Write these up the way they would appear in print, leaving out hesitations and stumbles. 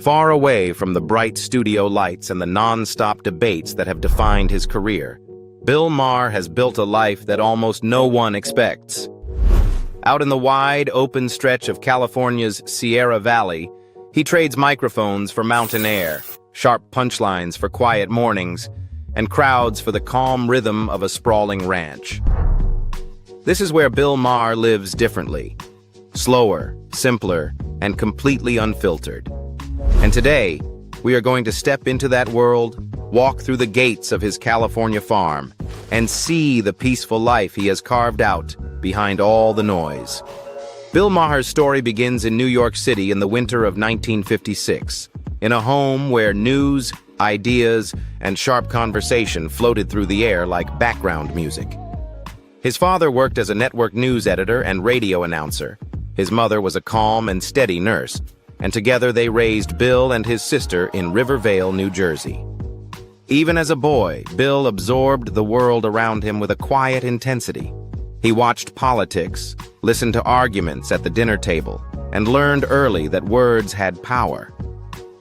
Far away from the bright studio lights and the non-stop debates that have defined his career, Bill Maher has built a life that almost no one expects. Out in the wide, open stretch of California's Sierra Valley, he trades microphones for mountain air, sharp punchlines for quiet mornings, and crowds for the calm rhythm of a sprawling ranch. This is where Bill Maher lives differently, slower, simpler, and completely unfiltered. And today, we are going to step into that world, walk through the gates of his California farm, and see the peaceful life he has carved out behind all the noise. Bill Maher's story begins in New York City in the winter of 1956, in a home where news, ideas, and sharp conversation floated through the air like background music. His father worked as a network news editor and radio announcer. His mother was a calm and steady nurse, and together they raised Bill and his sister in Rivervale, New Jersey. Even as a boy, Bill absorbed the world around him with a quiet intensity. He watched politics, listened to arguments at the dinner table, and learned early that words had power.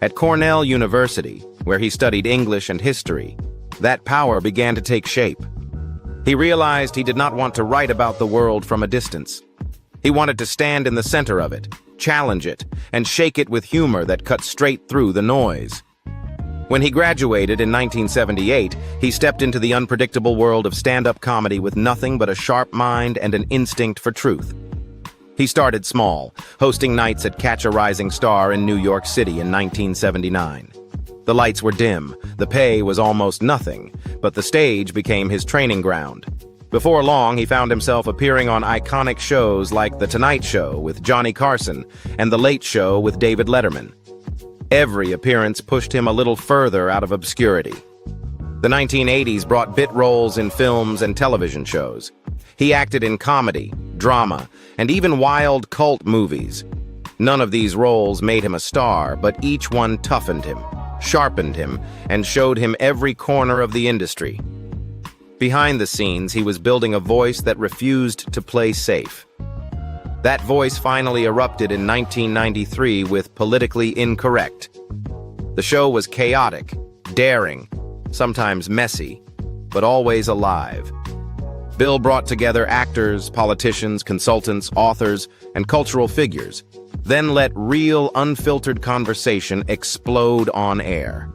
At Cornell University, where he studied English and history, that power began to take shape. He realized he did not want to write about the world from a distance. He wanted to stand in the center of it, challenge it, and shake it with humor that cut straight through the noise. When he graduated in 1978, he stepped into the unpredictable world of stand-up comedy with nothing but a sharp mind and an instinct for truth. He started small, hosting nights at Catch a Rising Star in New York City in 1979. The lights were dim, the pay was almost nothing, but the stage became his training ground. Before long, he found himself appearing on iconic shows like The Tonight Show with Johnny Carson and The Late Show with David Letterman. Every appearance pushed him a little further out of obscurity. The 1980s brought bit roles in films and television shows. He acted in comedy, drama, and even wild cult movies. None of these roles made him a star, but each one toughened him, sharpened him, and showed him every corner of the industry. Behind the scenes, he was building a voice that refused to play safe. That voice finally erupted in 1993 with Politically Incorrect. The show was chaotic, daring, sometimes messy, but always alive. Bill brought together actors, politicians, consultants, authors, and cultural figures, then let real, unfiltered conversation explode on air.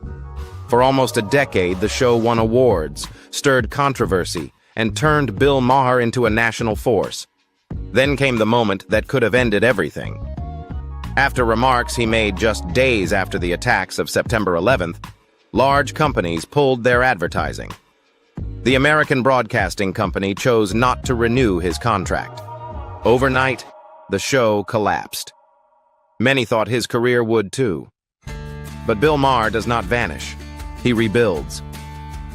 For almost a decade, the show won awards, stirred controversy, and turned Bill Maher into a national force. Then came the moment that could have ended everything. After remarks he made just days after the attacks of September 11th, large companies pulled their advertising. The American Broadcasting Company chose not to renew his contract. Overnight, the show collapsed. Many thought his career would too. But Bill Maher does not vanish. He rebuilds.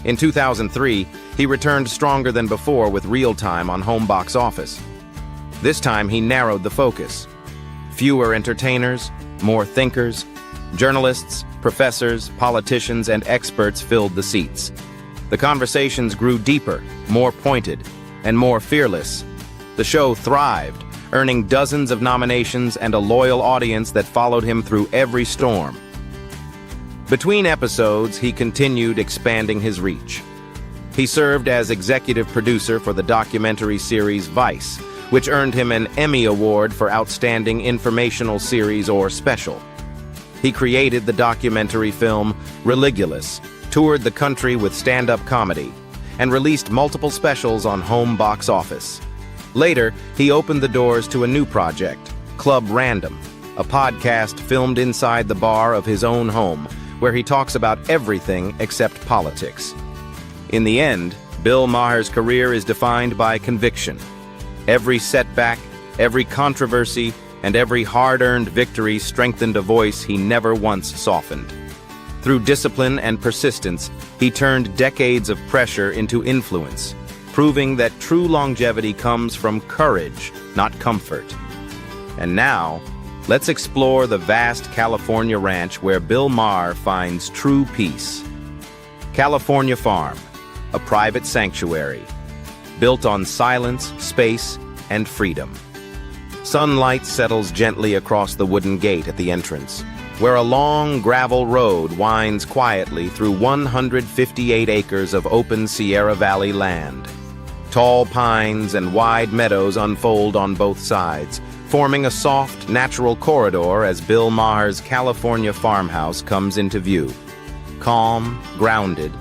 In 2003, he returned stronger than before with Real Time on home box office. This time he narrowed the focus. Fewer entertainers, more thinkers. Journalists, professors, politicians, and experts filled the seats. The conversations grew deeper, more pointed, and more fearless. The show thrived, earning dozens of nominations and a loyal audience that followed him through every storm. Between episodes, he continued expanding his reach. He served as executive producer for the documentary series Vice, which earned him an Emmy Award for Outstanding Informational Series or Special. He created the documentary film Religulous, toured the country with stand-up comedy, and released multiple specials on home box office. Later, he opened the doors to a new project, Club Random, a podcast filmed inside the bar of his own home, where he talks about everything except politics. In the end, Bill Maher's career is defined by conviction. Every setback, every controversy, and every hard-earned victory strengthened a voice he never once softened. Through discipline and persistence, he turned decades of pressure into influence, proving that true longevity comes from courage, not comfort. And now, let's explore the vast California ranch where Bill Maher finds true peace. California Farm, a private sanctuary, built on silence, space, and freedom. Sunlight settles gently across the wooden gate at the entrance, where a long gravel road winds quietly through 158 acres of open Sierra Valley land. Tall pines and wide meadows unfold on both sides, forming a soft, natural corridor as Bill Maher's California farmhouse comes into view. Calm, grounded,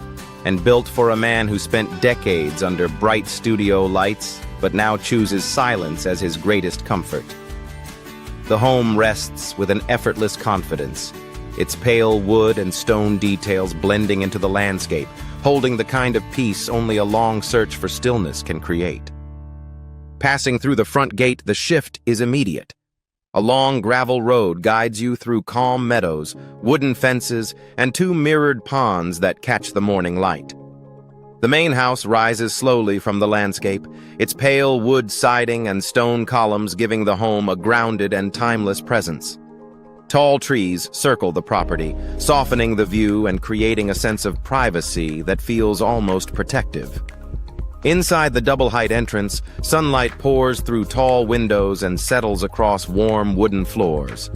and built for a man who spent decades under bright studio lights, but now chooses silence as his greatest comfort. The home rests with an effortless confidence, its pale wood and stone details blending into the landscape, holding the kind of peace only a long search for stillness can create. Passing through the front gate, the shift is immediate. A long gravel road guides you through calm meadows, wooden fences, and two mirrored ponds that catch the morning light. The main house rises slowly from the landscape, its pale wood siding and stone columns giving the home a grounded and timeless presence. Tall trees circle the property, softening the view and creating a sense of privacy that feels almost protective. Inside the double-height entrance, sunlight pours through tall windows and settles across warm wooden floors.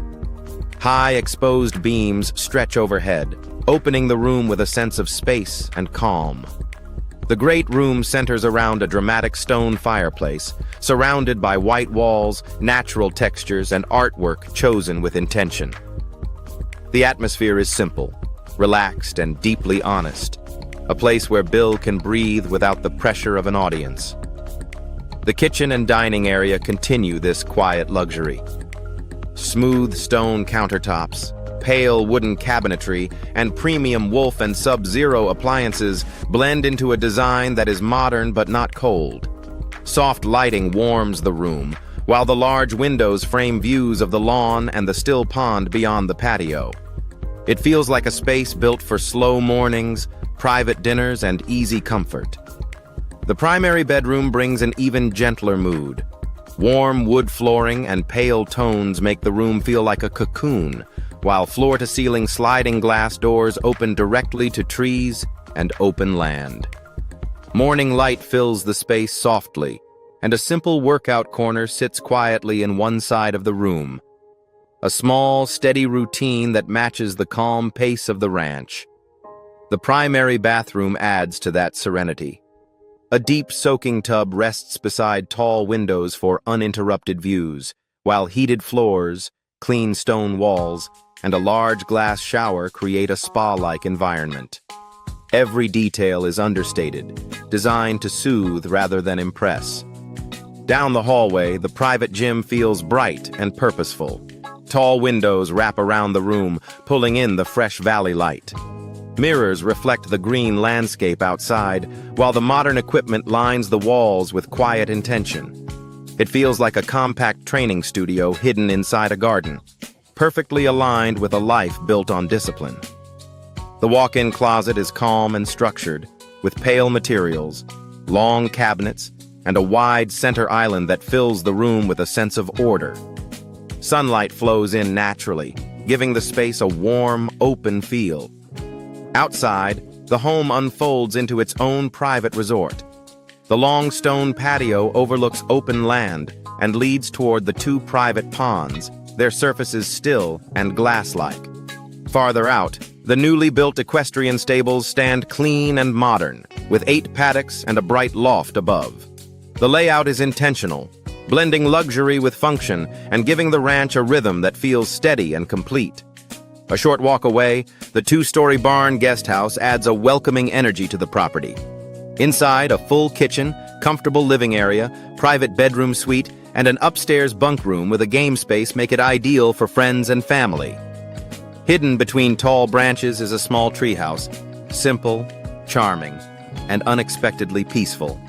High exposed beams stretch overhead, opening the room with a sense of space and calm. The great room centers around a dramatic stone fireplace, surrounded by white walls, natural textures, and artwork chosen with intention. The atmosphere is simple, relaxed, and deeply honest, a place where Bill can breathe without the pressure of an audience. The kitchen and dining area continue this quiet luxury. Smooth stone countertops, pale wooden cabinetry, and premium Wolf and Sub-Zero appliances blend into a design that is modern but not cold. Soft lighting warms the room, while the large windows frame views of the lawn and the still pond beyond the patio. It feels like a space built for slow mornings, private dinners, and easy comfort. The primary bedroom brings an even gentler mood. Warm wood flooring and pale tones make the room feel like a cocoon, while floor-to-ceiling sliding glass doors open directly to trees and open land. Morning light fills the space softly, and a simple workout corner sits quietly in one side of the room. A small, steady routine that matches the calm pace of the ranch. The primary bathroom adds to that serenity. A deep soaking tub rests beside tall windows for uninterrupted views, while heated floors, clean stone walls, and a large glass shower create a spa-like environment. Every detail is understated, designed to soothe rather than impress. Down the hallway, the private gym feels bright and purposeful. Tall windows wrap around the room, pulling in the fresh valley light. Mirrors reflect the green landscape outside, while the modern equipment lines the walls with quiet intention. It feels like a compact training studio hidden inside a garden, perfectly aligned with a life built on discipline. The walk-in closet is calm and structured, with pale materials, long cabinets, and a wide center island that fills the room with a sense of order. Sunlight flows in naturally, giving the space a warm, open feel. Outside, the home unfolds into its own private resort. The long stone patio overlooks open land and leads toward the two private ponds, their surfaces still and glass-like. Farther out, the newly built equestrian stables stand clean and modern, with 8 paddocks and a bright loft above. The layout is intentional, blending luxury with function and giving the ranch a rhythm that feels steady and complete. A short walk away, the 2-story barn guest house adds a welcoming energy to the property. Inside, a full kitchen, comfortable living area, private bedroom suite, and an upstairs bunk room with a game space make it ideal for friends and family. Hidden between tall branches is a small treehouse, simple, charming, and unexpectedly peaceful.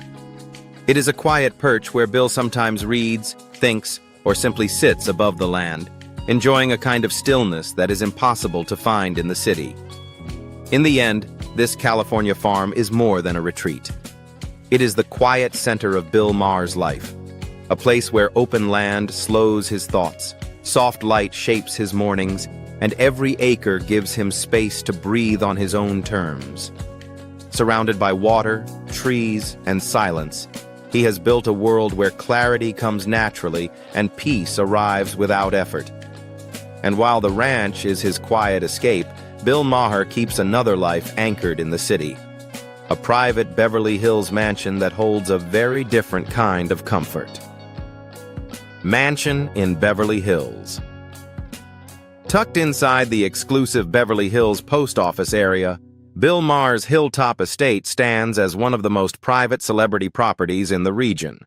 It is a quiet perch where Bill sometimes reads, thinks, or simply sits above the land, enjoying a kind of stillness that is impossible to find in the city. In the end, this California farm is more than a retreat. It is the quiet center of Bill Maher's life, a place where open land slows his thoughts, soft light shapes his mornings, and every acre gives him space to breathe on his own terms. Surrounded by water, trees, and silence, he has built a world where clarity comes naturally and peace arrives without effort. And while the ranch is his quiet escape, Bill Maher keeps another life anchored in the city. A private Beverly Hills mansion that holds a very different kind of comfort. Mansion in Beverly Hills. Tucked inside the exclusive Beverly Hills post office area, Bill Maher's hilltop estate stands as one of the most private celebrity properties in the region.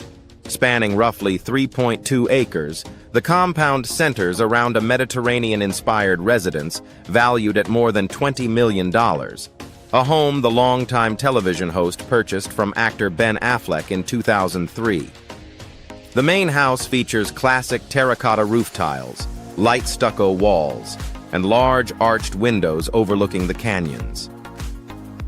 Spanning roughly 3.2 acres, the compound centers around a Mediterranean-inspired residence valued at more than $20 million, a home the longtime television host purchased from actor Ben Affleck in 2003. The main house features classic terracotta roof tiles, light stucco walls, and large arched windows overlooking the canyons.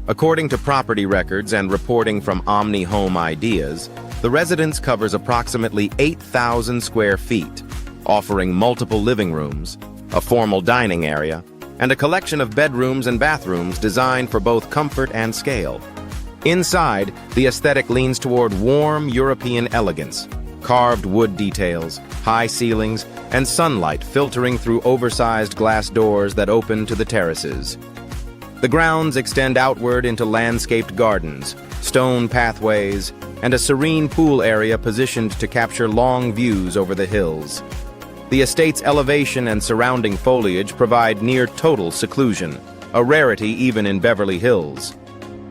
According to property records and reporting from Omni Home Ideas, the residence covers approximately 8,000 square feet, offering multiple living rooms, a formal dining area, and a collection of bedrooms and bathrooms designed for both comfort and scale. Inside, the aesthetic leans toward warm European elegance, carved wood details, high ceilings, and sunlight filtering through oversized glass doors that open to the terraces. The grounds extend outward into landscaped gardens, stone pathways, and a serene pool area positioned to capture long views over the hills. The estate's elevation and surrounding foliage provide near-total seclusion, a rarity even in Beverly Hills.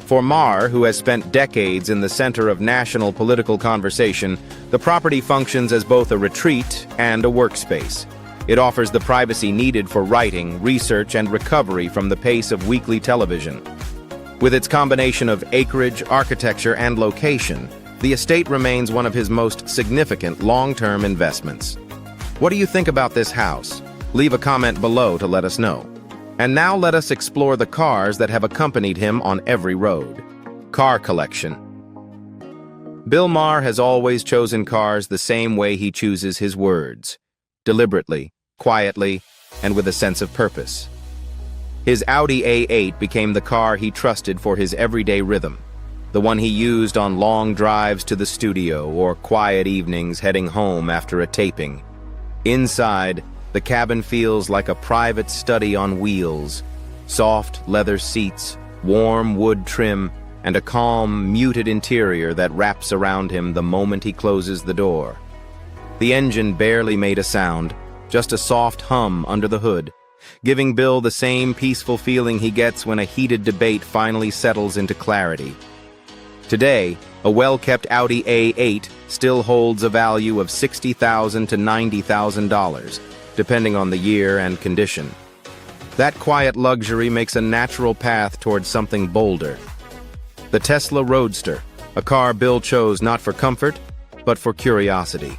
For Maher, who has spent decades in the center of national political conversation, the property functions as both a retreat and a workspace. It offers the privacy needed for writing, research, and recovery from the pace of weekly television. With its combination of acreage, architecture, and location, the estate remains one of his most significant long-term investments. What do you think about this house? Leave a comment below to let us know. And now let us explore the cars that have accompanied him on every road. Car collection. Bill Maher has always chosen cars the same way he chooses his words. Deliberately, quietly, and with a sense of purpose. His Audi A8 became the car he trusted for his everyday rhythm, the one he used on long drives to the studio or quiet evenings heading home after a taping. Inside, the cabin feels like a private study on wheels, soft leather seats, warm wood trim, and a calm, muted interior that wraps around him the moment he closes the door. The engine barely made a sound, just a soft hum under the hood, giving Bill the same peaceful feeling he gets when a heated debate finally settles into clarity. Today, a well-kept Audi A8 still holds a value of $60,000 to $90,000, depending on the year and condition. That quiet luxury makes a natural path towards something bolder. The Tesla Roadster, a car Bill chose not for comfort, but for curiosity.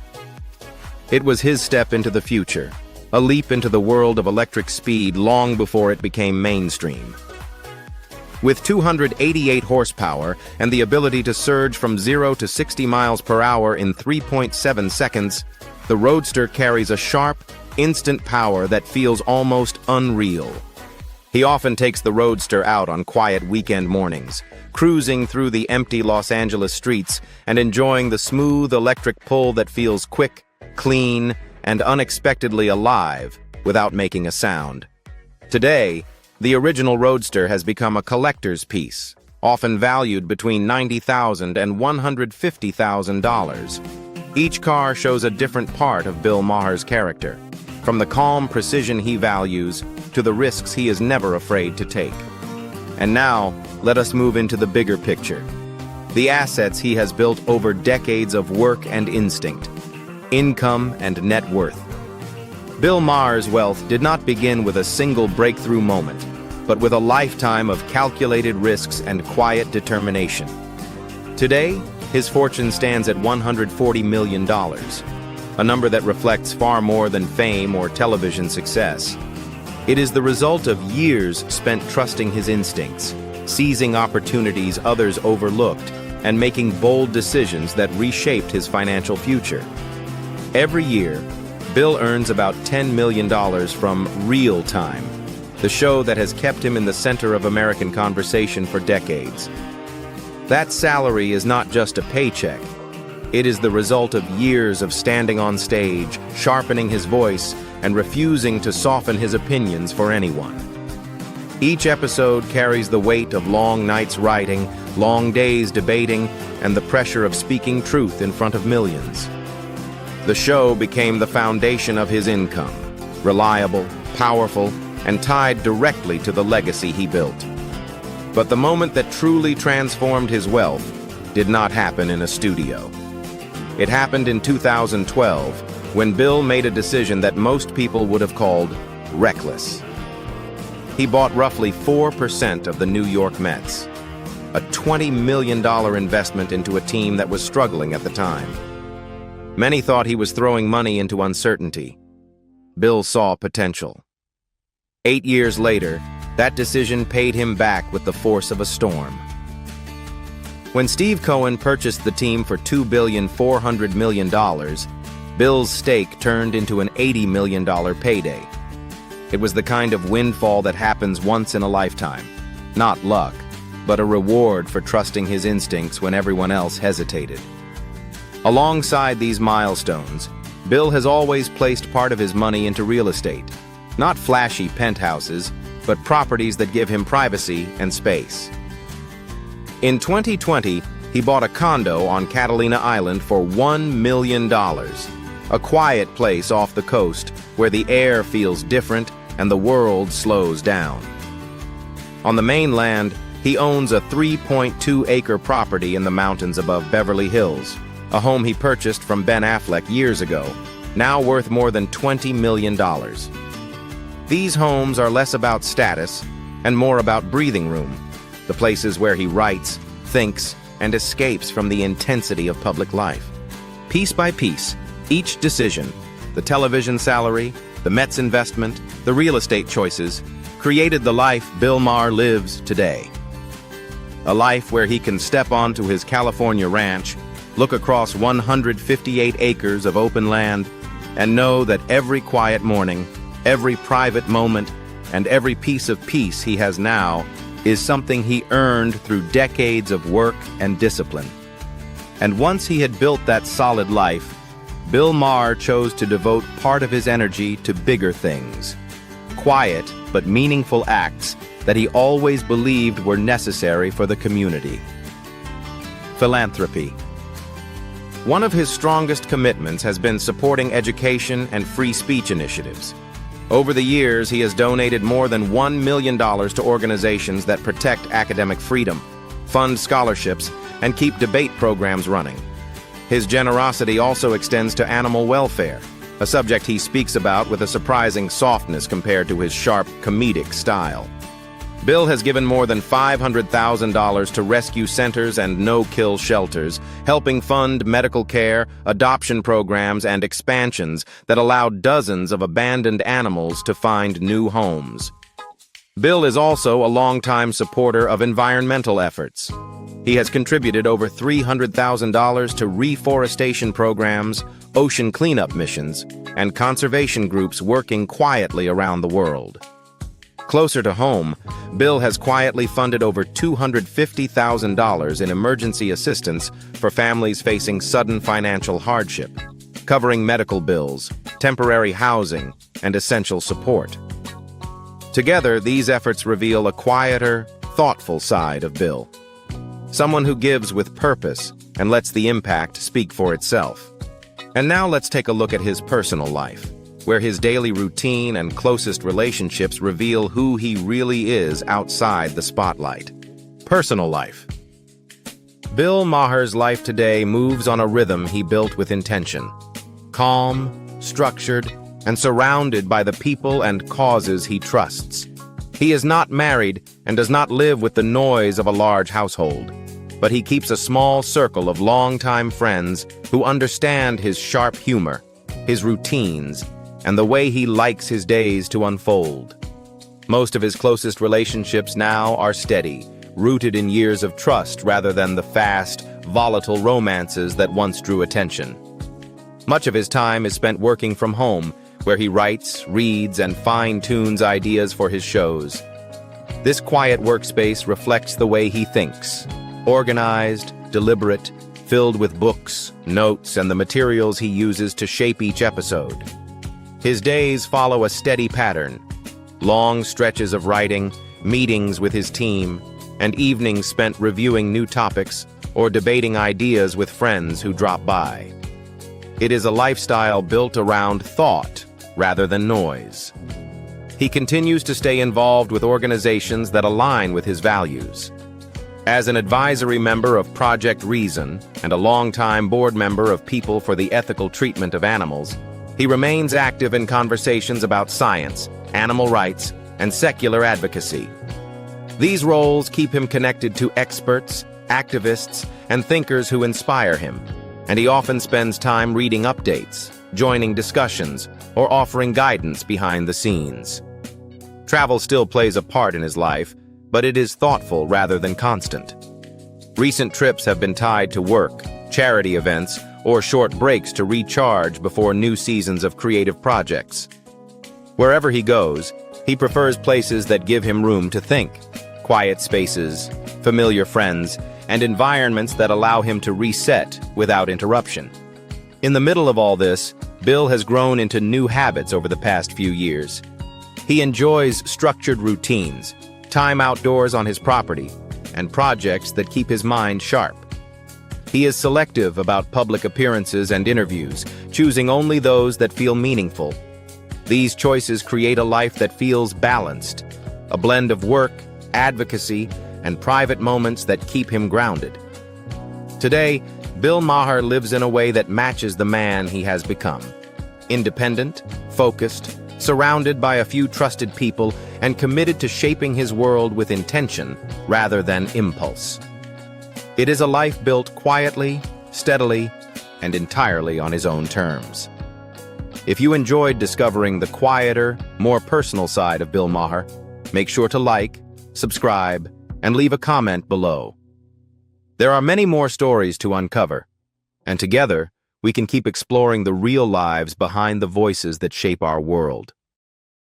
It was his step into the future, a leap into the world of electric speed long before it became mainstream. With 288 horsepower and the ability to surge from 0 to 60 miles per hour in 3.7 seconds, the Roadster carries a sharp, instant power that feels almost unreal. He often takes the Roadster out on quiet weekend mornings, cruising through the empty Los Angeles streets and enjoying the smooth electric pull that feels quick, clean, and unexpectedly alive without making a sound. Today, the original Roadster has become a collector's piece, often valued between $90,000 and $150,000. Each car shows a different part of Bill Maher's character, from the calm precision he values to the risks he is never afraid to take. And now, let us move into the bigger picture. The assets he has built over decades of work and instinct, income and net worth. Bill Maher's wealth did not begin with a single breakthrough moment, but with a lifetime of calculated risks and quiet determination. Today, his fortune stands at $140 million, a number that reflects far more than fame or television success. It is the result of years spent trusting his instincts, seizing opportunities others overlooked, and making bold decisions that reshaped his financial future. Every year, Bill earns about $10 million from Real Time, the show that has kept him in the center of American conversation for decades. That salary is not just a paycheck. It is the result of years of standing on stage, sharpening his voice, and refusing to soften his opinions for anyone. Each episode carries the weight of long nights writing, long days debating, and the pressure of speaking truth in front of millions. The show became the foundation of his income, reliable, powerful, and tied directly to the legacy he built. But the moment that truly transformed his wealth did not happen in a studio. It happened in 2012, when Bill made a decision that most people would have called reckless. He bought roughly 4% of the New York Mets, a $20 million investment into a team that was struggling at the time. Many thought he was throwing money into uncertainty. Bill saw potential. 8 years later, that decision paid him back with the force of a storm. When Steve Cohen purchased the team for $2.4 billion, Bill's stake turned into an $80 million payday. It was the kind of windfall that happens once in a lifetime. Not luck, but a reward for trusting his instincts when everyone else hesitated. Alongside these milestones, Bill has always placed part of his money into real estate. Not flashy penthouses, but properties that give him privacy and space. In 2020, he bought a condo on Catalina Island for $1 million, a quiet place off the coast where the air feels different and the world slows down. On the mainland, he owns a 3.2-acre property in the mountains above Beverly Hills, a home he purchased from Ben Affleck years ago, now worth more than $20 million. These homes are less about status and more about breathing room, the places where he writes, thinks, and escapes from the intensity of public life. Piece by piece, each decision, the television salary, the Mets investment, the real estate choices, created the life Bill Maher lives today. A life where he can step onto his California ranch, look across 158 acres of open land, and know that every quiet morning, every private moment, and every piece of peace he has now is something he earned through decades of work and discipline. And once he had built that solid life, Bill Maher chose to devote part of his energy to bigger things, quiet but meaningful acts that he always believed were necessary for the community. Philanthropy. One of his strongest commitments has been supporting education and free speech initiatives. Over the years, he has donated more than $1 million to organizations that protect academic freedom, fund scholarships, and keep debate programs running. His generosity also extends to animal welfare, a subject he speaks about with a surprising softness compared to his sharp, comedic style. Bill has given more than $500,000 to rescue centers and no-kill shelters, helping fund medical care, adoption programs, and expansions that allow dozens of abandoned animals to find new homes. Bill is also a longtime supporter of environmental efforts. He has contributed over $300,000 to reforestation programs, ocean cleanup missions, and conservation groups working quietly around the world. Closer to home, Bill has quietly funded over $250,000 in emergency assistance for families facing sudden financial hardship, covering medical bills, temporary housing, and essential support. Together, these efforts reveal a quieter, thoughtful side of Bill. Someone who gives with purpose and lets the impact speak for itself. And now let's take a look at his personal life, where his daily routine and closest relationships reveal who he really is outside the spotlight. Personal life. Bill Maher's life today moves on a rhythm he built with intention. Calm, structured, and surrounded by the people and causes he trusts. He is not married and does not live with the noise of a large household, but he keeps a small circle of longtime friends who understand his sharp humor, his routines, and the way he likes his days to unfold. Most of his closest relationships now are steady, rooted in years of trust rather than the fast, volatile romances that once drew attention. Much of his time is spent working from home, where he writes, reads, and fine-tunes ideas for his shows. This quiet workspace reflects the way he thinks, organized, deliberate, filled with books, notes, and the materials he uses to shape each episode. His days follow a steady pattern: long stretches of writing, meetings with his team, and evenings spent reviewing new topics or debating ideas with friends who drop by. It is a lifestyle built around thought rather than noise. He continues to stay involved with organizations that align with his values. As an advisory member of Project Reason and a longtime board member of People for the Ethical Treatment of Animals, he remains active in conversations about science, animal rights, and secular advocacy. These roles keep him connected to experts, activists, and thinkers who inspire him, and he often spends time reading updates, joining discussions, or offering guidance behind the scenes. Travel still plays a part in his life, but it is thoughtful rather than constant. Recent trips have been tied to work, charity events, or short breaks to recharge before new seasons of creative projects. Wherever he goes, he prefers places that give him room to think: quiet spaces, familiar friends, and environments that allow him to reset without interruption. In the middle of all this, Bill has grown into new habits over the past few years. He enjoys structured routines, time outdoors on his property, and projects that keep his mind sharp. He is selective about public appearances and interviews, choosing only those that feel meaningful. These choices create a life that feels balanced, a blend of work, advocacy, and private moments that keep him grounded. Today, Bill Maher lives in a way that matches the man he has become: independent, focused, surrounded by a few trusted people, and committed to shaping his world with intention rather than impulse. It is a life built quietly, steadily, and entirely on his own terms. If you enjoyed discovering the quieter, more personal side of Bill Maher, make sure to like, subscribe, and leave a comment below. There are many more stories to uncover, and together, we can keep exploring the real lives behind the voices that shape our world.